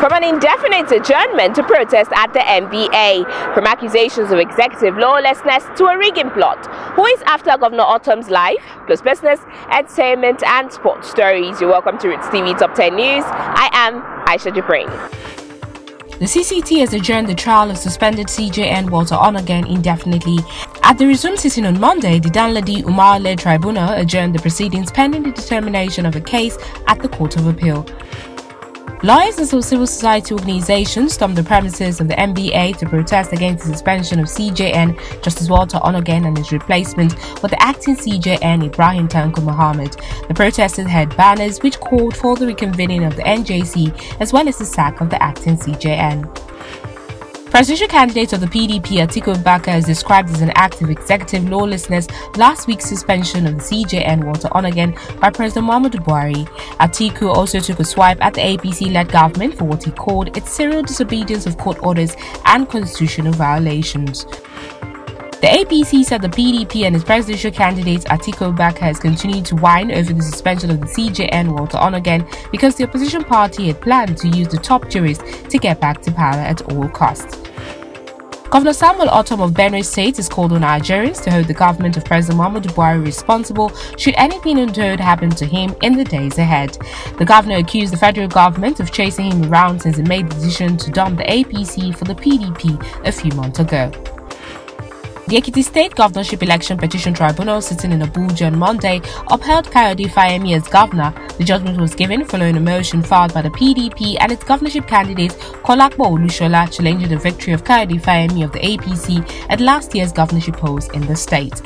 from an indefinite adjournment to protest at the NBA, from accusations of executive lawlessness to a rigging plot. Who is after Governor Ortom's life? Plus business, entertainment and sports stories. You're welcome to Roots TV Top 10 News. I am Aisha Jibrin. The CCT has adjourned the trial of suspended CJN Walter Onogen indefinitely. At the resumed sitting on Monday, the Danladi Umar-led tribunal adjourned the proceedings pending the determination of the case at the Court of Appeal. Lawyers and some civil society organizations stormed the premises of the NBA to protest against the suspension of CJN Justice Walter Onogen and his replacement with the acting CJN Ibrahim Tanko Muhammad. The protesters had banners which called for the reconvening of the NJC as well as the sack of the acting CJN. Presidential candidate of the PDP, Atiku Abubakar, has described as an act of executive lawlessness last week's suspension of the CJN Walter Onogen by President Muhammadu Buhari. Atiku also took a swipe at the APC-led government for what he called its serial disobedience of court orders and constitutional violations. The APC said the PDP and its presidential candidate Atiku Abubakar has continued to whine over the suspension of the CJN Walter Onogen because the opposition party had planned to use the top jurist to get back to power at all costs. Governor Samuel Ortom of Benue State has called on Nigerians to hold the government of President Muhammadu Buhari responsible should anything untoward happen to him in the days ahead. The governor accused the federal government of chasing him around since it made the decision to dump the APC for the PDP a few months ago. The Ekiti State Governorship Election Petition Tribunal sitting in Abuja on Monday upheld Kayode Fayemi as governor. The judgment was given following a motion filed by the PDP and its governorship candidate Kolakbo Olushola challenging the victory of Kayode Fayemi of the APC at last year's governorship polls in the state.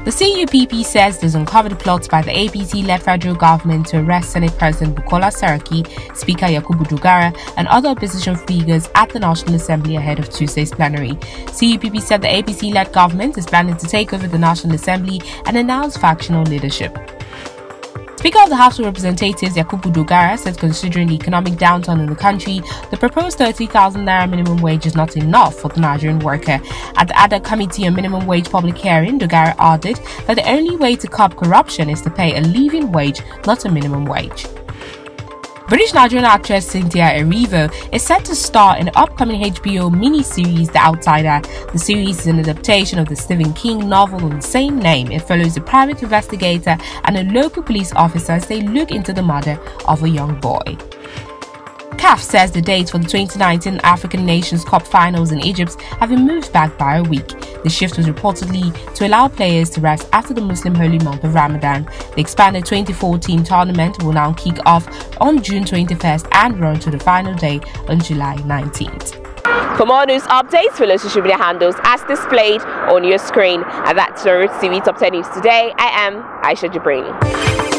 The CUPP says there's uncovered plots by the APC-led federal government to arrest Senate President Bukola Saraki, Speaker Yakubu Dogara, and other opposition figures at the National Assembly ahead of Tuesday's plenary. CUPP said the APC-led government is planning to take over the National Assembly and announce factional leadership. Speaker of the House of Representatives Yakubu Dogara said considering the economic downturn in the country, the proposed 30,000 naira minimum wage is not enough for the Nigerian worker. At the ADA Committee on Minimum Wage public hearing, Dogara added that the only way to curb corruption is to pay a living wage, not a minimum wage. British Nigerian actress Cynthia Erivo is set to star in the upcoming HBO mini-series The Outsider. The series is an adaptation of the Stephen King novel of the same name. It follows a private investigator and a local police officer as they look into the murder of a young boy. CAF says the dates for the 2019 African Nations Cup finals in Egypt have been moved back by a week. The shift was reportedly to allow players to rest after the Muslim holy month of Ramadan. The expanded 2014 tournament will now kick off on June 21st and run to the final day on July 19th. For more news updates, follow social media handles as displayed on your screen. And that's the Roots TV Top 10 News today. I am Aisha Jibrin.